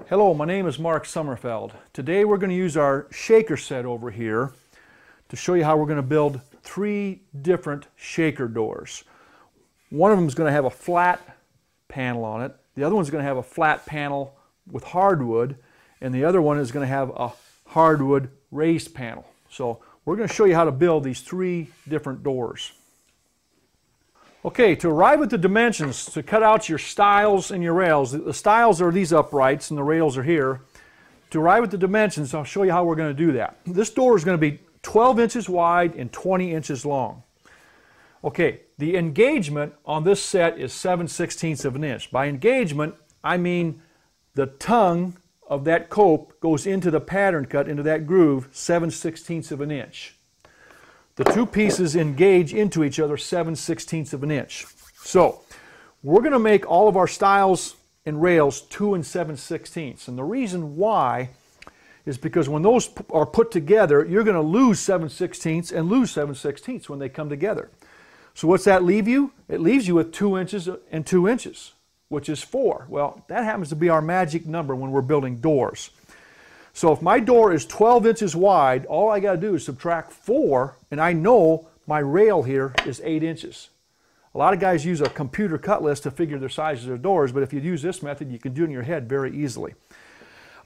Hello, my name is Mark Sommerfeld. Today we're going to use our shaker set over here to show you how we're going to build 3 different shaker doors. One of them is going to have a flat panel on it, the other one's going to have a flat panel with hardwood, and the other one is going to have a hardwood raised panel. So we're going to show you how to build these 3 different doors. Okay, to arrive at the dimensions, to cut out your stiles and your rails, the stiles are these uprights and the rails are here. To arrive at the dimensions, I'll show you how we're going to do that. This door is going to be 12 inches wide and 20 inches long. Okay, the engagement on this set is 7/16 of an inch. By engagement, I mean the tongue of that cope goes into the pattern cut, into that groove, 7/16 of an inch. The 2 pieces engage into each other 7/16 of an inch. So we're going to make all of our stiles and rails 2 7/16. And the reason why is because when those are put together, you're going to lose 7/16 and lose 7/16 when they come together. So what's that leave you? It leaves you with 2 inches and 2 inches, which is 4. Well, that happens to be our magic number when we're building doors. So if my door is 12 inches wide, all I got to do is subtract 4, and I know my rail here is 8 inches. A lot of guys use a computer cut list to figure their sizes of their doors, but if you use this method, you can do it in your head very easily.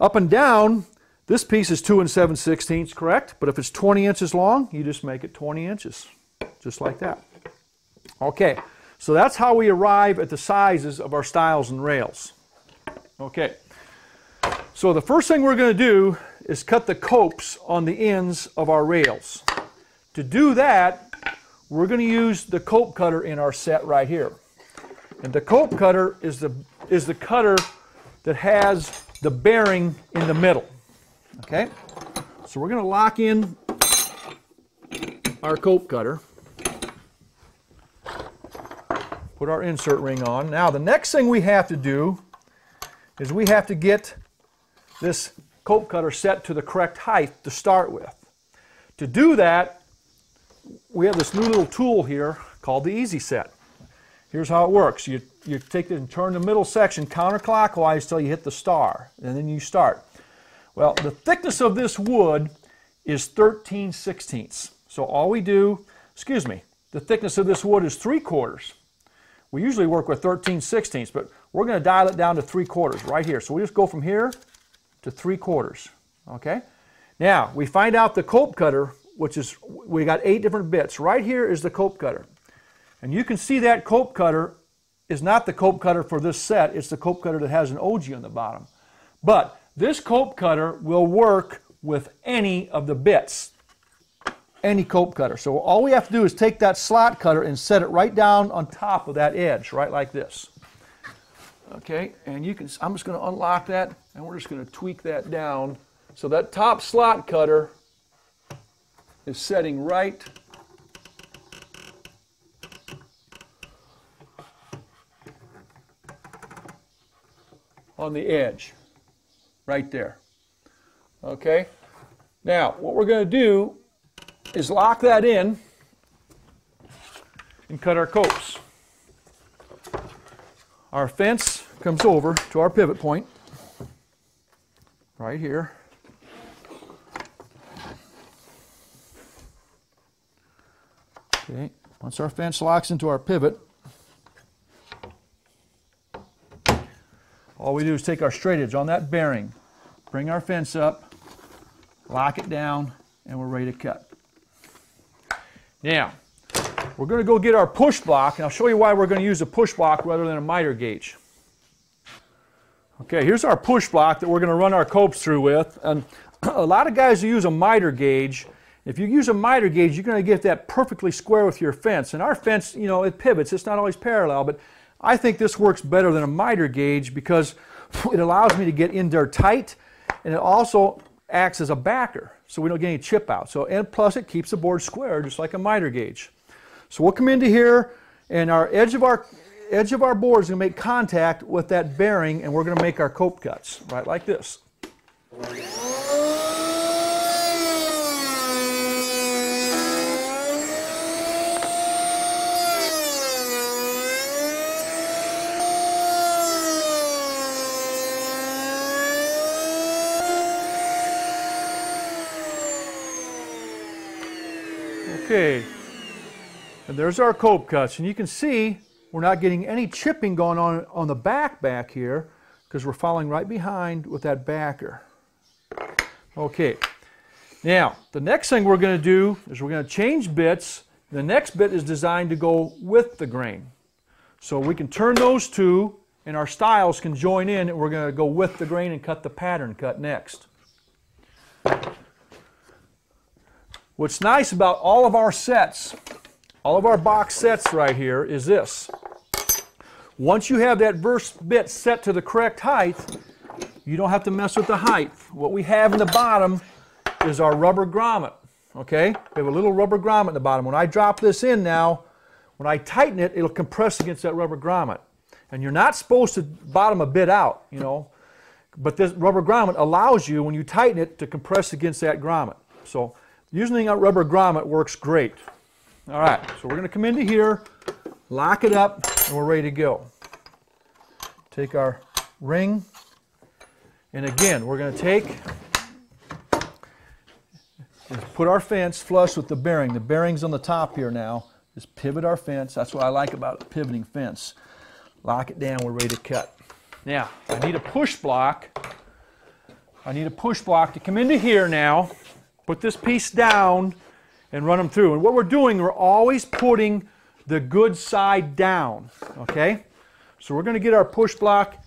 Up and down, this piece is 2 7/16, correct? But if it's 20 inches long, you just make it 20 inches, just like that. Okay, so that's how we arrive at the sizes of our stiles and rails. Okay. So the first thing we're going to do is cut the copes on the ends of our rails. To do that, we're going to use the cope cutter in our set right here. And the cope cutter is the cutter that has the bearing in the middle. Okay? So we're going to lock in our cope cutter. Put our insert ring on. Now the next thing we have to do is we have to get this cope cutter set to the correct height to start with. To do that, we have this new little tool here called the Easy Set. Here's how it works. You take it and turn the middle section counterclockwise till you hit the star, and then you start. Well, the thickness of this wood is 13/16. So all we do, the thickness of this wood is 3/4. We usually work with 13/16, but we're going to dial it down to 3/4 right here. So we just go from here to 3/4. Okay? Now, we find out the cope cutter, which is, we got 8 different bits. Right here is the cope cutter. And you can see that cope cutter is not the cope cutter for this set, it's the cope cutter that has an ogee on the bottom. But this cope cutter will work with any of the bits. Any cope cutter. So all we have to do is take that slot cutter and set it right down on top of that edge, right like this. Okay, and you can, I'm just going to unlock that, and we're just going to tweak that down. So that top slot cutter is setting right on the edge, right there. Okay, now what we're going to do is lock that in and cut our copes. Our fence comes over to our pivot point, right here. Okay, once our fence locks into our pivot, all we do is take our straight edge on that bearing, bring our fence up, lock it down, and we're ready to cut. Now, we're going to go get our push block, and I'll show you why we're going to use a push block rather than a miter gauge. Okay, here's our push block that we're going to run our copes through with. And a lot of guys who use a miter gauge, if you use a miter gauge, you're going to get that perfectly square with your fence. And our fence, you know, it pivots. It's not always parallel, but I think this works better than a miter gauge because it allows me to get in there tight, and it also acts as a backer, so we don't get any chip out. So, and plus it keeps the board square, just like a miter gauge. So we'll come into here, and our edge of our board is going to make contact with that bearing, and we're going to make our cope cuts, right like this. Okay, and there's our cope cuts, and you can see we're not getting any chipping going on the back here because we're following right behind with that backer. Okay, now the next thing we're going to do is we're going to change bits. The next bit is designed to go with the grain. So we can turn those two and our stiles can join in, and we're going to go with the grain and cut the pattern cut next. What's nice about all of our sets, all of our box sets right here is this. Once you have that first bit set to the correct height, you don't have to mess with the height. What we have in the bottom is our rubber grommet. Okay? We have a little rubber grommet in the bottom. When I drop this in now, when I tighten it, it'll compress against that rubber grommet. And you're not supposed to bottom a bit out, you know. But this rubber grommet allows you, when you tighten it, to compress against that grommet. So using a rubber grommet works great. All right, so we're going to come into here, lock it up, and we're ready to go. Take our ring, and again, we're going to take and put our fence flush with the bearing. The bearing's on the top here now. Just pivot our fence. That's what I like about a pivoting fence. Lock it down, we're ready to cut. Now, I need a push block. I need a push block to come into here now, put this piece down, and run them through. And what we're doing, we're always putting the good side down, okay? So we're going to get our push block,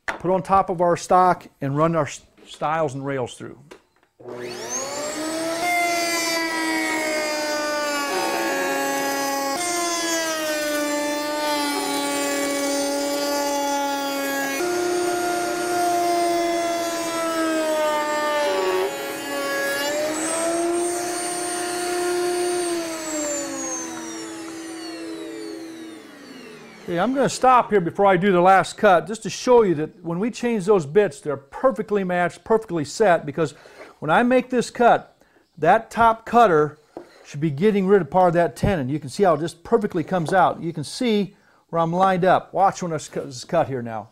put on top of our stock, and run our stiles and rails through. Okay, I'm going to stop here before I do the last cut just to show you that when we change those bits, they're perfectly matched, perfectly set, because when I make this cut, that top cutter should be getting rid of part of that tenon. You can see how it just perfectly comes out. You can see where I'm lined up. Watch when this is cut here now.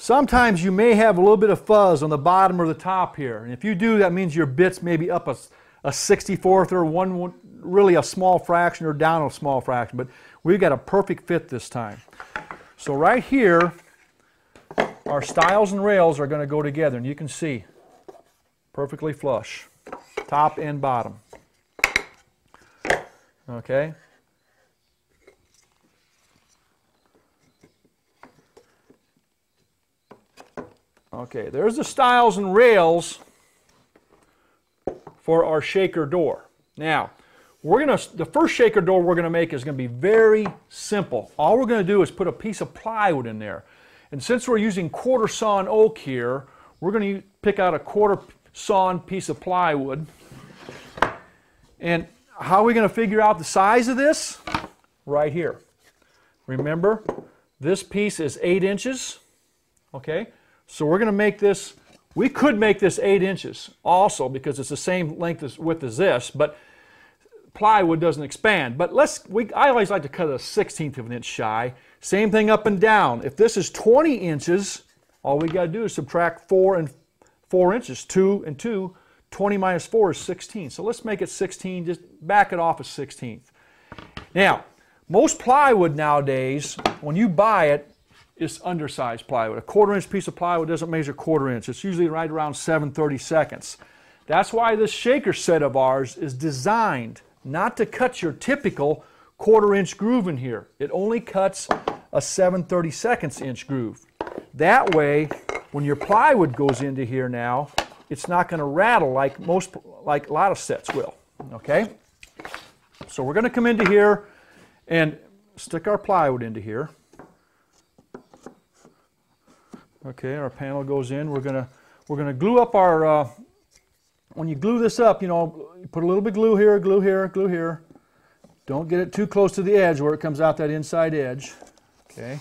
Sometimes you may have a little bit of fuzz on the bottom or the top here. And if you do, that means your bits may be up a 64th or really a small fraction, or down a small fraction. But we've got a perfect fit this time. So right here, our stiles and rails are going to go together. And you can see, perfectly flush, top and bottom. Okay? Okay, there's the stiles and rails for our shaker door. Now, the first shaker door we're going to make is going to be very simple. All we're going to do is put a piece of plywood in there. And since we're using quarter sawn oak here, we're going to pick out a quarter sawn piece of plywood. And how are we going to figure out the size of this? Right here. Remember, this piece is 8 inches. Okay? So we're going to make this, we could make this 8 inches also because it's the same width as this, but plywood doesn't expand. But I always like to cut a 1/16 of an inch shy. Same thing up and down. If this is 20 inches, all we got to do is subtract 4 and 4 inches. 2 and 2, 20 minus 4 is 16. So let's make it 16, just back it off a 1/16. Now, most plywood nowadays, when you buy it, is undersized plywood. A 1/4 inch piece of plywood doesn't measure 1/4 inch. It's usually right around 7/32. That's why this shaker set of ours is designed not to cut your typical 1/4 inch groove in here. It only cuts a 7/32 inch groove. That way, when your plywood goes into here now, it's not going to rattle like a lot of sets will. Okay? So we're going to come into here and stick our plywood into here. Okay, our panel goes in. We're gonna glue up our. When you glue this up, you know, you put a little bit of glue here, glue here, glue here. Don't get it too close to the edge where it comes out that inside edge. Okay.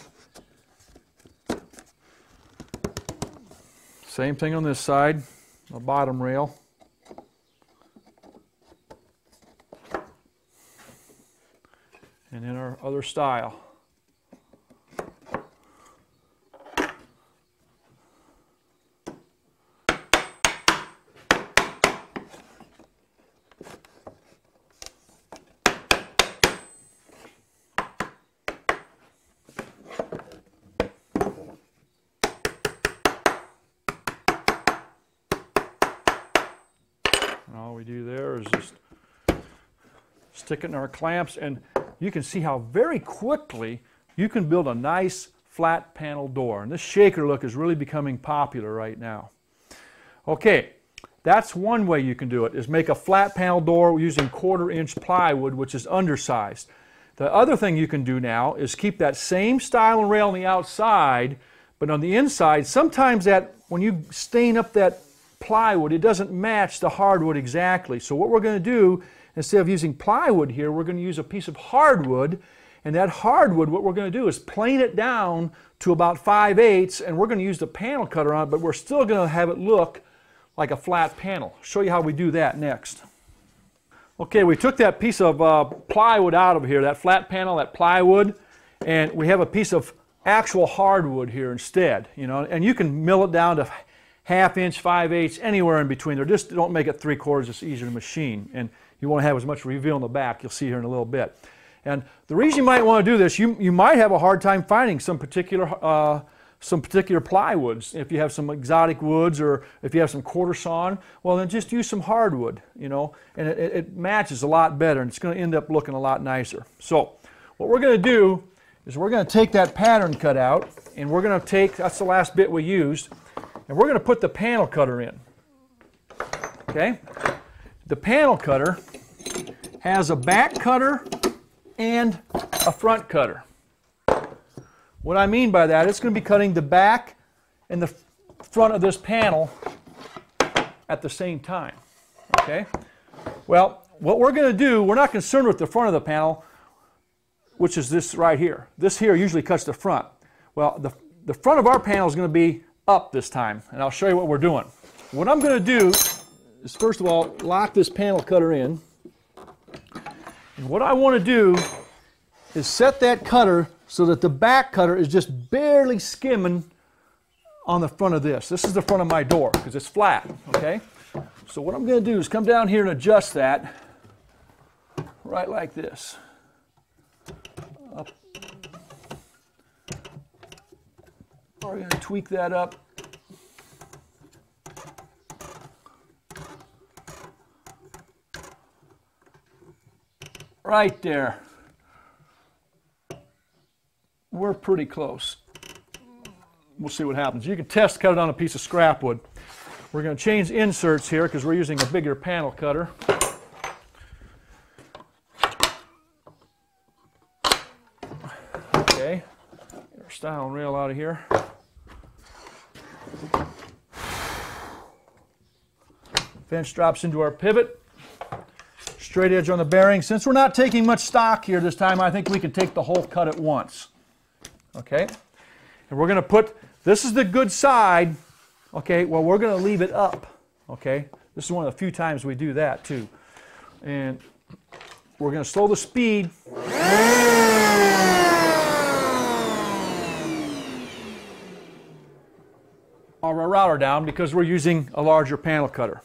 Same thing on this side, the bottom rail. And then our other stile. And all we do there is just stick it in our clamps, and you can see how very quickly you can build a nice flat panel door. And this shaker look is really becoming popular right now. Okay, that's one way you can do it, is make a flat panel door using 1/4 inch plywood, which is undersized. The other thing you can do now is keep that same stile and rail on the outside, but on the inside, sometimes that when you stain up that plywood, it doesn't match the hardwood exactly. So what we're going to do, instead of using plywood here, we're going to use a piece of hardwood, and that hardwood, what we're going to do is plane it down to about 5/8, and we're going to use the panel cutter on it, but we're still going to have it look like a flat panel. I'll show you how we do that next. Okay, we took that piece of plywood out of here, that flat panel, that plywood, and we have a piece of actual hardwood here instead, you know, and you can mill it down to 1/2 inch, 5/8, anywhere in between there. Just don't make it 3/4, it's easier to machine. And you want to have as much reveal in the back, you'll see here in a little bit. And the reason you might want to do this, you might have a hard time finding some particular plywoods. If you have some exotic woods, or if you have some quarter sawn, well then just use some hardwood, you know, and it matches a lot better, and it's going to end up looking a lot nicer. So what we're going to do is we're going to take that pattern cut out, and we're going to take, that's the last bit we used, and we're going to put the panel cutter in. Okay? The panel cutter has a back cutter and a front cutter. What I mean by that, it's going to be cutting the back and the front of this panel at the same time. Okay? Well, what we're going to do, we're not concerned with the front of the panel, which is this right here. This here usually cuts the front. Well, the front of our panel is going to be up this time, and I'll show you what we're doing. What I'm going to do is, first of all, lock this panel cutter in. And what I want to do is set that cutter so that the back cutter is just barely skimming on the front of this. This is the front of my door because it's flat, okay? So what I'm going to do is come down here and adjust that right like this. Up. We're going to tweak that up. Right there. We're pretty close. We'll see what happens. You can test cut it on a piece of scrap wood. We're going to change inserts here because we're using a bigger panel cutter. Okay, get our stile and rail out of here. Fence drops into our pivot. Straight edge on the bearing. Since we're not taking much stock here this time, I think we can take the whole cut at once. Okay? And we're going to put, this is the good side, okay, well we're going to leave it up. Okay? This is one of the few times we do that too. And we're going to slow the speed. Of our router down because we're using a larger panel cutter.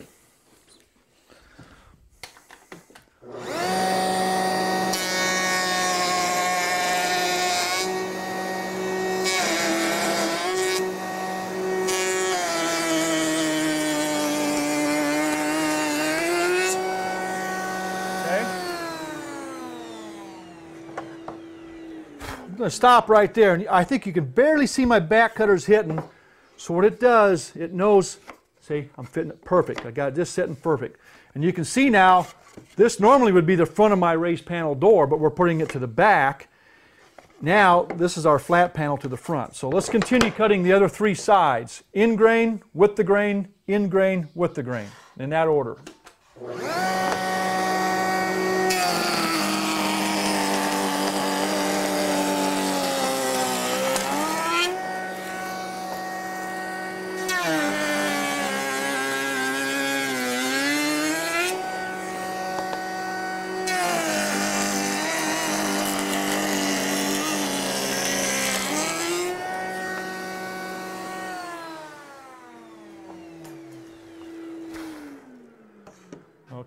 I'm going to stop right there, and I think you can barely see my back cutters hitting. So what it does, it knows, see, I'm fitting it perfect. I got it just sitting perfect. And you can see now, this normally would be the front of my raised panel door, but we're putting it to the back. Now, this is our flat panel to the front. So let's continue cutting the other three sides. In grain, with the grain, in grain, with the grain. In that order.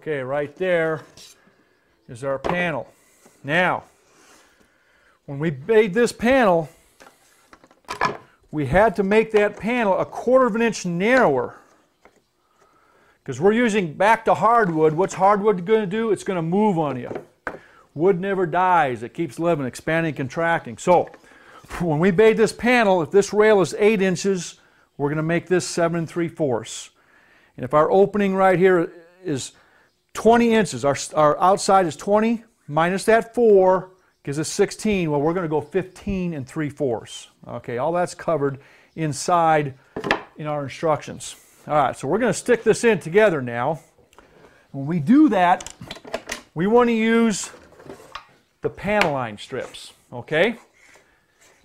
Okay, right there is our panel. Now, when we made this panel, we had to make that panel 1/4 of an inch narrower. Because we're using back to hardwood. What's hardwood going to do? It's going to move on you. Wood never dies. It keeps living, expanding, contracting. So, when we made this panel, if this rail is 8 inches, we're going to make this 7 3/4. And if our opening right here is 20 inches, our outside is 20, minus that 4, gives us 16. Well, we're going to go 15 3/4. Okay, all that's covered inside in our instructions. All right, so we're going to stick this in together now. When we do that, we want to use the panel line strips, okay?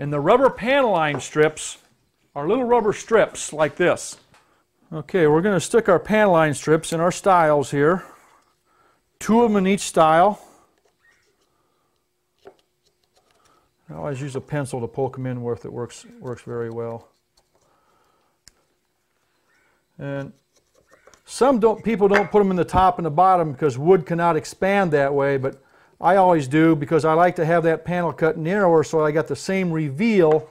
And the rubber panel line strips are little rubber strips like this. Okay, we're going to stick our panel line strips in our stiles here. 2 of them in each stile. I always use a pencil to poke them in where it works very well. And some people don't put them in the top and the bottom because wood cannot expand that way, but I always do because I like to have that panel cut narrower so I got the same reveal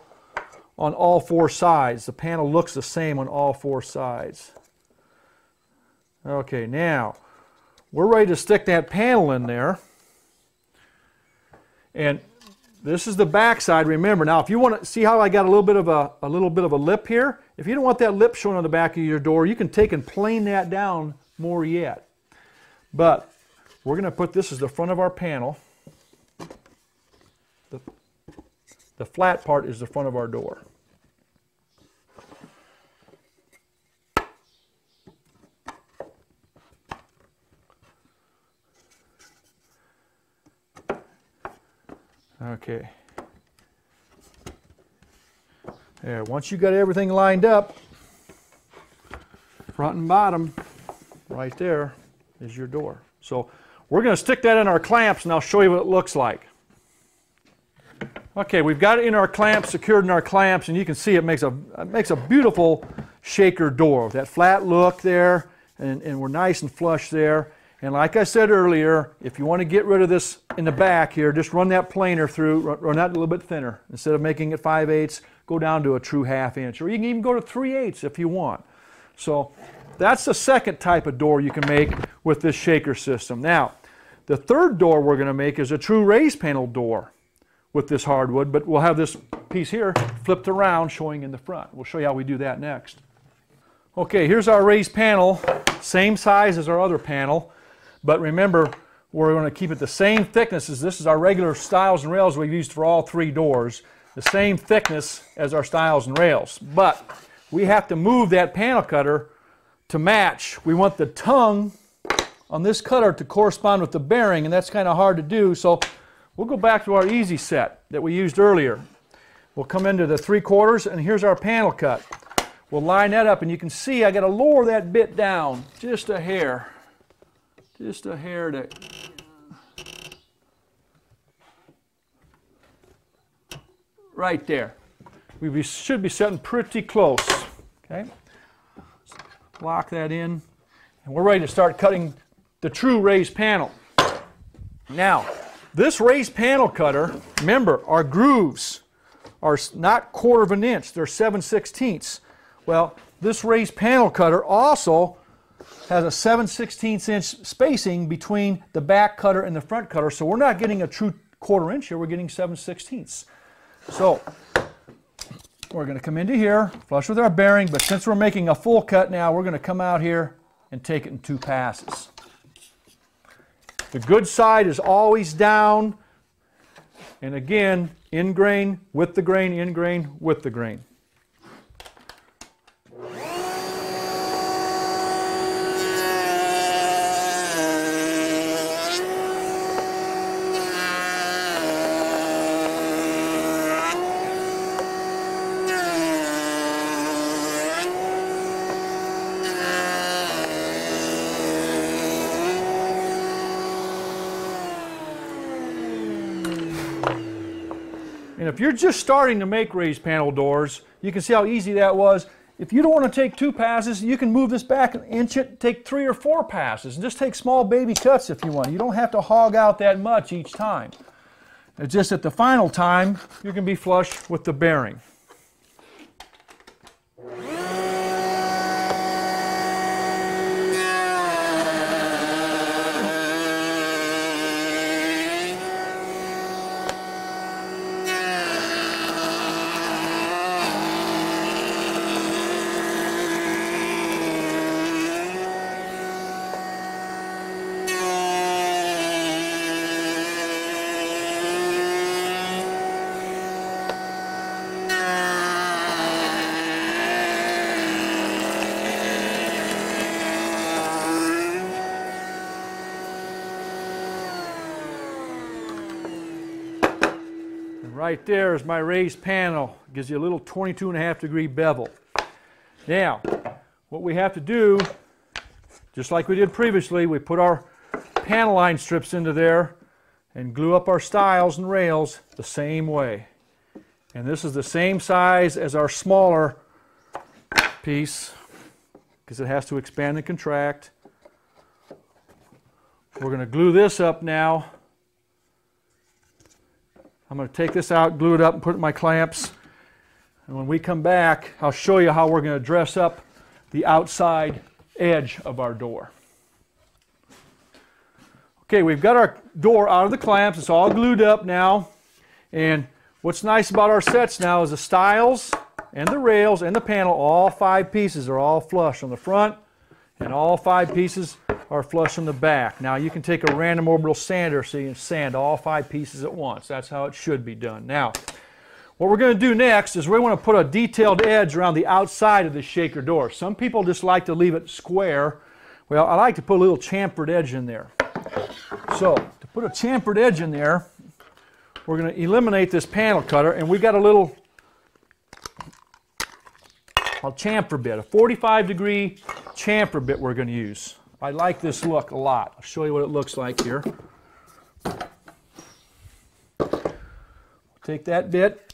on all 4 sides. The panel looks the same on all 4 sides. Okay, now we're ready to stick that panel in there. And this is the back side, remember. Now, if you want to see how I got a little bit of a lip here, if you don't want that lip showing on the back of your door, you can take and plane that down more yet. But we're going to put this as the front of our panel. The flat part is the front of our door. Okay. There, once you got everything lined up, front and bottom, right there is your door. So we're going to stick that in our clamps and I'll show you what it looks like. Okay, we've got it in our clamps, secured in our clamps, and you can see it makes a beautiful shaker door with that flat look there, and we're nice and flush there. And like I said earlier, if you want to get rid of this in the back here, just run that planer through, run that a little bit thinner. Instead of making it 5/8, go down to a true 1/2 inch, or you can even go to 3/8 if you want. So that's the second type of door you can make with this shaker system. Now, the third door we're going to make is a true raised panel door with this hardwood, but we'll have this piece here flipped around showing in the front. We'll show you how we do that next. Okay, here's our raised panel, same size as our other panel, but remember, we're going to keep it the same thickness as this is our regular stiles and rails we've used for all 3 doors, the same thickness as our stiles and rails. But we have to move that panel cutter to match. We want the tongue on this cutter to correspond with the bearing, and that's kind of hard to do, so we'll go back to our easy set that we used earlier. We'll come into the 3/4, and here's our panel cut. We'll line that up, and you can see I got to lower that bit down just a hair. Just a hair to... right there. We should be setting pretty close. Okay? Lock that in, and we're ready to start cutting the true raised panel. Now, this raised panel cutter, remember, our grooves are not 1/4 of an inch, they're 7/16. Well, this raised panel cutter also has a 7/16 inch spacing between the back cutter and the front cutter, so we're not getting a true 1/4 inch here, we're getting 7/16. So, we're going to come into here, flush with our bearing, but since we're making a full cut now, we're going to come out here and take it in 2 passes. The good side is always down, and again, in grain, with the grain, in grain, with the grain. And if you're just starting to make raised panel doors, you can see how easy that was. if you don't want to take 2 passes, you can move this back and inch it, take 3 or 4 passes, and just take small baby cuts if you want. You don't have to hog out that much each time. It's just at the final time, you're going to be flush with the bearing. Right there is my raised panel. Gives you a little 22.5-degree bevel. Now, what we have to do, just like we did previously, we put our panel line strips into there and glue up our stiles and rails the same way. And this is the same size as our smaller piece because it has to expand and contract. We're going to glue this up now. I'm going to take this out, glue it up, and put it in my clamps. And when we come back, I'll show you how we're going to dress up the outside edge of our door. Okay, we've got our door out of the clamps. It's all glued up now. And what's nice about our sets now is the stiles and the rails and the panel, all 5 pieces are all flush on the front, and all 5 pieces are flush on the back. Now you can take a random orbital sander so you can sand all 5 pieces at once. That's how it should be done. Now, what we're going to do next is we want to put a detailed edge around the outside of the shaker door. Some people just like to leave it square. Well, I like to put a little chamfered edge in there. So, to put a chamfered edge in there, we're going to eliminate this panel cutter, and we've got a little chamfer bit, a 45-degree chamfer bit we're going to use. I like this look a lot. I'll show you what it looks like here. Take that bit,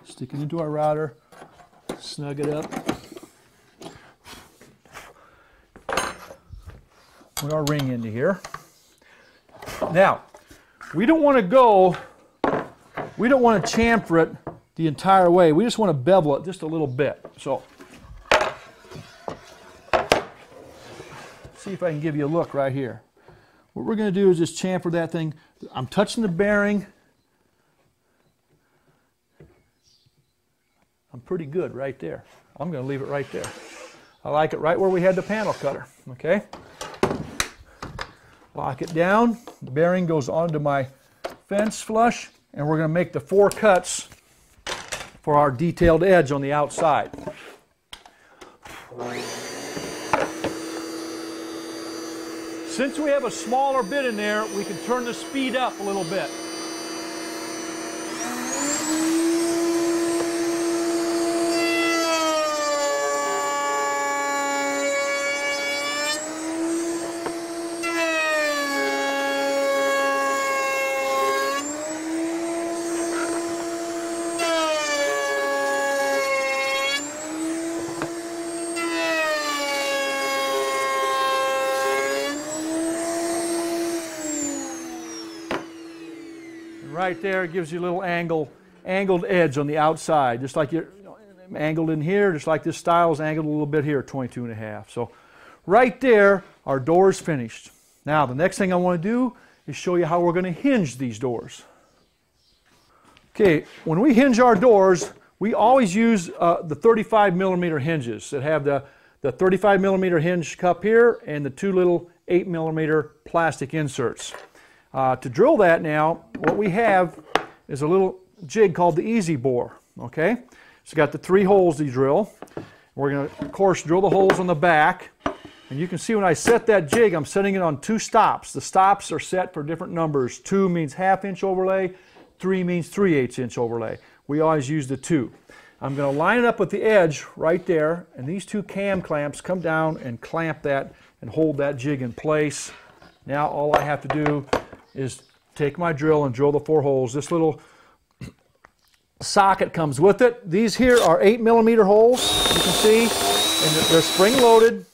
stick it into our router, snug it up, put our ring into here. Now, we don't want to chamfer it the entire way. We just want to bevel it just a little bit. So, see if I can give you a look right here. What we're going to do is just chamfer that thing. I'm touching the bearing. I'm pretty good right there. I'm going to leave it right there. I like it right where we had the panel cutter. Okay? Lock it down. The bearing goes onto my fence flush, and we're going to make the 4 cuts for our detailed edge on the outside. Since we have a smaller bit in there, we can turn the speed up a little bit. Right there, it gives you a little angled edge on the outside, just like you're angled in here, just like this style is angled a little bit here, 22.5. So right there, our door is finished. Now, the next thing I want to do is show you how we're going to hinge these doors. Okay, when we hinge our doors, we always use the 35mm hinges that have the 35mm hinge cup here and the 2 little 8mm plastic inserts. To drill that now, what we have is a little jig called the easy bore. Okay, it's got the 3 holes to drill. We're going to, of course, drill the holes on the back. And you can see when I set that jig, I'm setting it on 2 stops. The stops are set for different numbers. 2 means 1/2 inch overlay. 3 means 3/8 inch overlay. We always use the 2. I'm going to line it up with the edge right there, and these 2 cam clamps come down and clamp that and hold that jig in place. Now all I have to do is take my drill and drill the 4 holes. This little socket comes with it. These here are 8mm holes, you can see, and they're spring-loaded.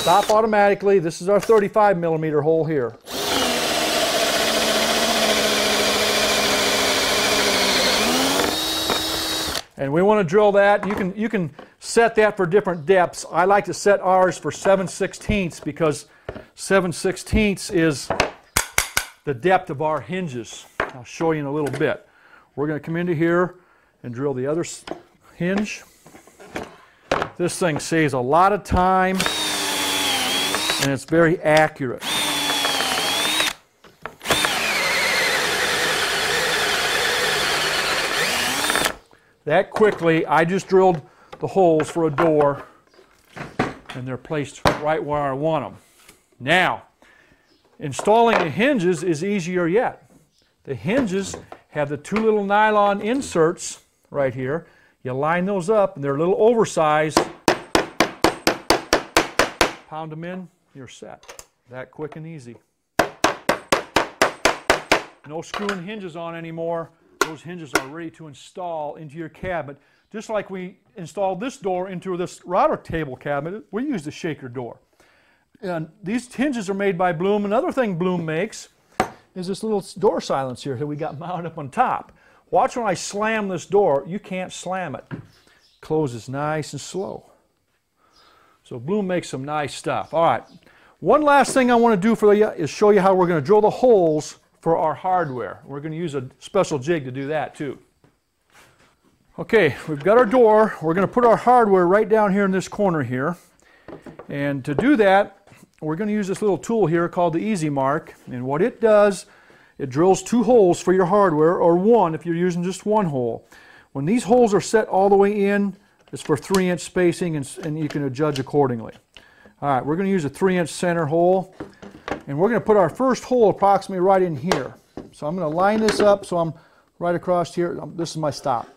Stop automatically. This is our 35mm hole here. And we want to drill that. You can set that for different depths. I like to set ours for 7/16 because 7/16 is the depth of our hinges. I'll show you in a little bit. We're going to come into here and drill the other hinge. This thing saves a lot of time and it's very accurate. That quickly, I just drilled the holes for a door and they're placed right where I want them. Now, installing the hinges is easier yet. The hinges have the two little nylon inserts right here. You line those up and they're a little oversized. Pound them in, you're set. That quick and easy. No screwing hinges on anymore. Those hinges are ready to install into your cabinet. Just like we installed this door into this router table cabinet, we use the shaker door. And these hinges are made by Bloom. Another thing Bloom makes is this little door silencer that we got mounted up on top. Watch when I slam this door, you can't slam it. Closes nice and slow. So Bloom makes some nice stuff. All right, one last thing I want to do for you is show you how we're going to drill the holes for our hardware. We're going to use a special jig to do that too. Okay, we've got our door. We're going to put our hardware right down here in this corner here. And to do that, we're going to use this little tool here called the Easy Mark. And what it does, it drills 2 holes for your hardware, or 1 if you're using just 1 hole. When these holes are set all the way in, it's for 3-inch spacing and you can adjudge accordingly. All right, we're going to use a 3-inch center hole. And we're going to put our first hole approximately right in here. So I'm going to line this up so I'm right across here. This is my stop.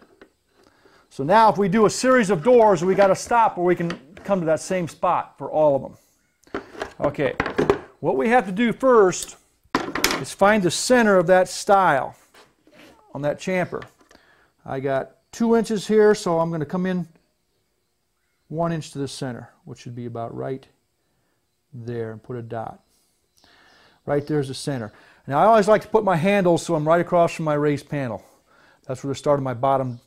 So now if we do a series of doors, we got to stop where we can come to that same spot for all of them. Okay, what we have to do first is find the center of that stile on that chamfer. I got 2 inches here, so I'm going to come in 1 inch to the center, which should be about right there, and put a dot. Right there's the center. Now I always like to put my handles so I'm right across from my raised panel. That's where the start of my bottom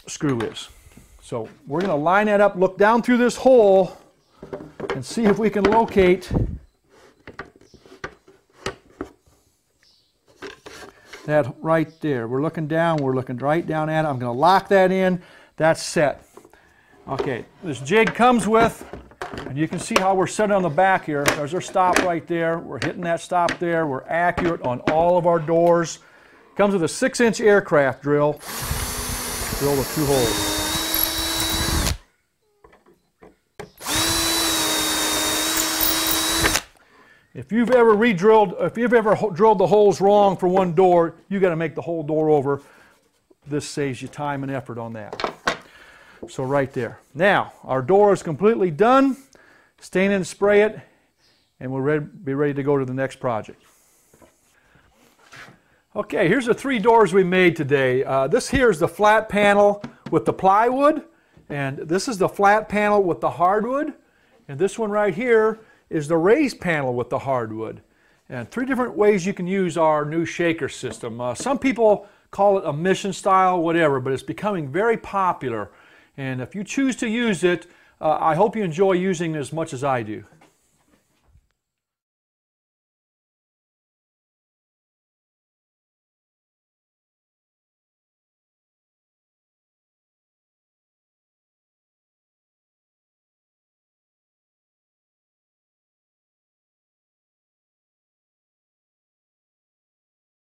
screw is. So we're going to line that up, look down through this hole, and see if we can locate that right there. We're looking down, we're looking right down at it. I'm going to lock that in. That's set. Okay, this jig comes with, and you can see how we're set on the back here. There's our stop right there. We're hitting that stop there. We're accurate on all of our doors. Comes with a 6-inch aircraft drill. Drill the 2 holes. If you've ever drilled the holes wrong for one door, you got to make the whole door over. This saves you time and effort on that. So right there. Now, our door is completely done. Stain and spray it, and we'll be ready to go to the next project. Okay, here's the 3 doors we made today. This here is the flat panel with the plywood, and this is the flat panel with the hardwood, and this one right here is the raised panel with the hardwood. And 3 different ways you can use our new shaker system. Some people call it a mission style, whatever, but it's becoming very popular. And if you choose to use it, I hope you enjoy using it as much as I do.